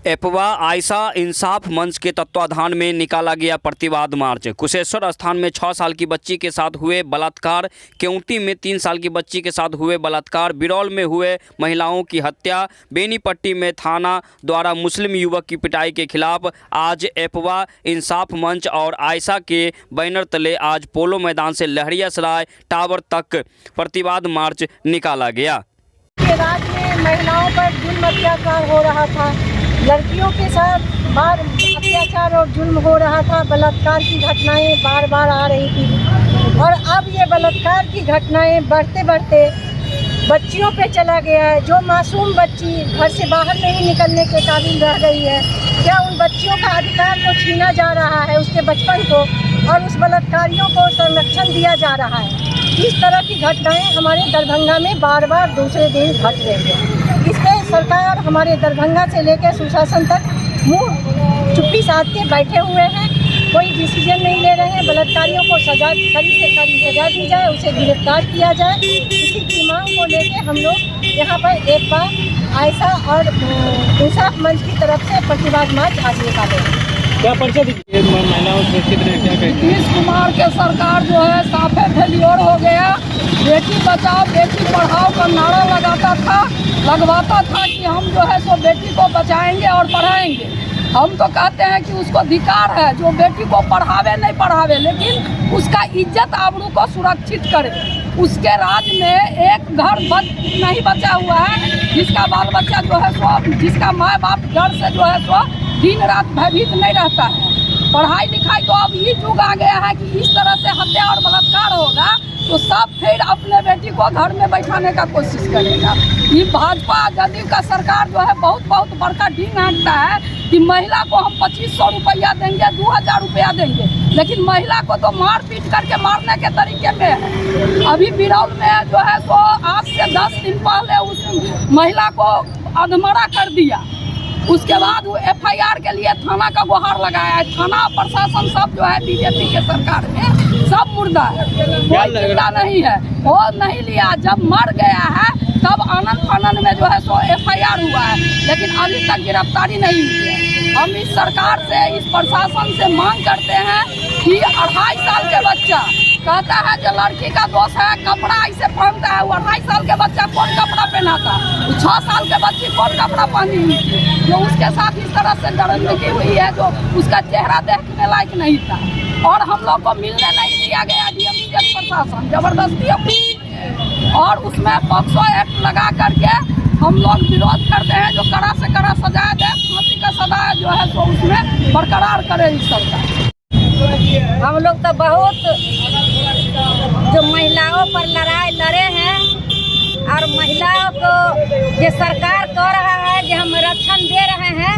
एपवा आयशा इंसाफ मंच के तत्वाधान में निकाला गया प्रतिवाद मार्च। कुशेश्वर स्थान में 6 साल की बच्ची के साथ हुए बलात्कार, केवटी में 3 साल की बच्ची के साथ हुए बलात्कार, बिरौल में हुए महिलाओं की हत्या, बेनीपट्टी में थाना द्वारा मुस्लिम युवक की पिटाई के खिलाफ आज एपवा इंसाफ मंच और आयशा के बैनर तले आज पोलो मैदान से लहरियासराय टावर तक प्रतिवाद मार्च निकाला गया। राज्य में महिलाओं पर जुल्म अत्याचार हो रहा था, लड़कियों के साथ बार अत्याचार और जुल्म हो रहा था, बलात्कार की घटनाएं बार बार आ रही थी और अब ये बलात्कार की घटनाएं बढ़ते बढ़ते बच्चियों पे चला गया है। जो मासूम बच्ची घर से बाहर नहीं निकलने के काबिल रह गई है, क्या उन बच्चियों का अधिकार को छीना जा रहा है, उसके बचपन को, और उस बलात्कारियों को संरक्षण दिया जा रहा है। इस तरह की घटनाएं हमारे दरभंगा में बार बार दूसरे दिन घट रही है। इसमें सरकार हमारे दरभंगा से लेकर सुशासन तक मुंह चुप्पी साध के बैठे हुए हैं, कोई डिसीजन नहीं ले रहे हैं। बलात्कारियों को सजा, कड़ी से कड़ी सजा दी जाए, उसे गिरफ्तार किया जाए। इसी की मांग को लेकर हम लोग यहाँ पर एक बार आयशा और इंसाफ मंच की तरफ से प्रतिवाद मार्च आज निकालेंगे। क्या परिचय दीजिए महिलाओं सुरक्षित रहे, क्या कहेंगे? नीतीश कुमार के सरकार जो है साफे फेलियर हो गया। बेटी बचाओ बेटी पढ़ाओ का नारा लगवाता था कि हम जो है सो बेटी को बचाएंगे और पढ़ाएंगे। हम तो कहते हैं कि उसको अधिकार है जो बेटी को पढ़ावे नहीं पढ़ावे, लेकिन उसका इज्जत आबरू को सुरक्षित करे। उसके राज्य में एक घर नहीं बचा हुआ है जिसका बाल बच्चा जो है सो, जिसका माँ बाप डर से जो है सो दिन रात भयभीत नहीं रहता है। पढ़ाई लिखाई तो अब ये युग आ गया है कि इस तरह से हत्या और बलात्कार होगा तो सब फिर अपने बेटी को घर में बैठाने का कोशिश करेगा। ये भाजपा जदयू का सरकार जो है बहुत बड़का ढींग हाँकता है कि महिला को हम 2500 रुपया देंगे, 2000 रुपया देंगे, लेकिन महिला को तो मार पीट करके मारने के तरीके में है। अभी बिरौल में जो है सो आज से 10 दिन पहले उस महिला को अधमरा कर दिया। उसके बाद वो FIR के लिए थाना का गुहार लगाया है। थाना प्रशासन सब जो है बीजेपी के सरकार में सब मुर्दा है, कोई जिंदा नहीं है। वो नहीं लिया, जब मर गया है तब आनंद फानंद में जो है सो FIR हुआ है, लेकिन अभी तक गिरफ्तारी नहीं हुई है। हम इस सरकार से, इस प्रशासन से मांग करते हैं कि 2.5 साल के बच्चा कहता है जो लड़की का दोष है, कपड़ा ऐसे पहनता है। वो 2.5 साल के बच्चा कौन कपड़ा पहनाता? 6 साल के बच्ची कौन कपड़ा पहनी हुई थी जो उसके साथ इस तरह से दरिंदगी हुई है, जो उसका चेहरा देखने लायक नहीं था। और हम लोग को मिलने नहीं दिया गया DMDS प्रशासन जबरदस्ती, और उसमें पॉक्सो एक्ट लगा करके हम लोग विरोध करते हैं जो कड़ा से कड़ा सजा दे, फांसी का सजा जो है तो उसमें बरकरार करे इस सरकार। हम लोग तो बहुत जो महिलाओं पर लड़ाई लड़े हैं और महिलाओं को ये सरकार कह रहा है कि हम रक्षण दे रहे हैं,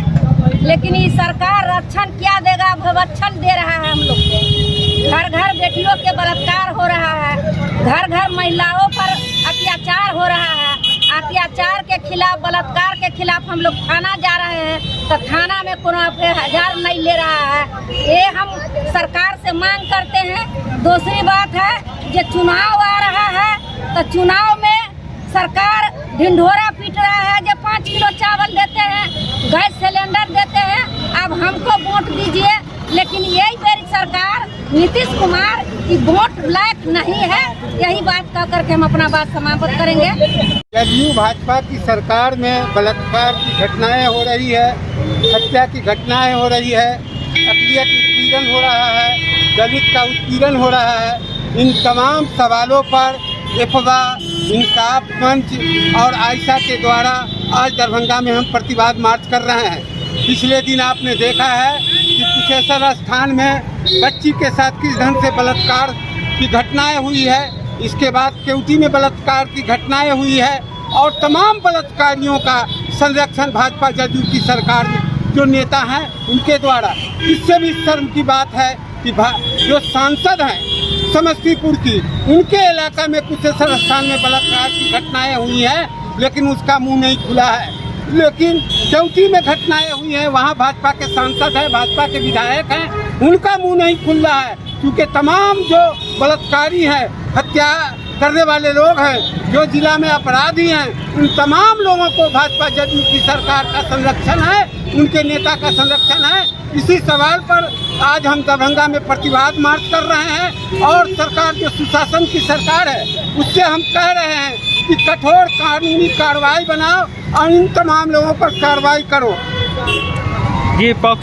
लेकिन ये सरकार रक्षण क्या देगा, भवक्षण दे रहा है हम लोग को। घर घर बेटियों के बलात्कार हो रहा है, घर घर महिलाओं पर अत्याचार हो रहा है। अत्याचार के खिलाफ, बलात्कार के खिलाफ हम लोग थाना जा रहे हैं तो थाना में कोनो हजार नहीं ले रहा है। ये हम सरकार से मांग करते हैं। दूसरी बात है जो चुनाव आ रहा है तो चुनाव में सरकार ढिंढोरा पीट रहा है जो 5 किलो चावल देते हैं, गैस सिलेंडर देते हैं, अब हमको वोट दीजिए। लेकिन यही मेरी सरकार नीतीश कुमार की वोट लायक नहीं है। यही बात कह करके हम अपना बात समाप्त करेंगे। जदयू भाजपा की सरकार में बलात्कार की घटनाएं हो रही है, हत्या की घटनाएं हो रही है, अक़लियत उत्पीड़न हो रहा है, दलित का उत्पीड़न हो रहा है। इन तमाम सवालों पर एपवा इंसाफ मंच और आयशा के द्वारा आज दरभंगा में हम प्रतिवाद मार्च कर रहे हैं। पिछले दिन आपने देखा है कि कुशेश्वर स्थान में बच्ची के साथ किस ढंग से बलात्कार की घटनाएं हुई है। इसके बाद केवटी में बलात्कार की घटनाएं हुई है और तमाम बलात्कारियों का संरक्षण भाजपा जदयू की सरकार जो नेता हैं उनके द्वारा। इससे भी शर्म की बात है कि जो सांसद हैं समस्तीपुर की, उनके इलाका में कुशेश्वर स्थान में बलात्कार की घटनाएं हुई हैं, लेकिन उसका मुंह नहीं खुला है। लेकिन केवटी में घटनाएं हुई हैं, वहाँ भाजपा के सांसद हैं, भाजपा के विधायक हैं, उनका मुंह नहीं खुल रहा है, क्योंकि तमाम जो बलात्कारी हैं, हत्या करने वाले लोग हैं, जो जिला में अपराधी हैं, उन तमाम लोगों को भाजपा जदयू की सरकार का संरक्षण है, उनके नेता का संरक्षण है। इसी सवाल पर आज हम दरभंगा में प्रतिवाद मार्च कर रहे हैं और सरकार जो सुशासन की सरकार है उससे हम कह रहे हैं कि कठोर कानूनी कार्रवाई बनाओ और इन तमाम लोगों पर कार्रवाई करो। ये पक्ष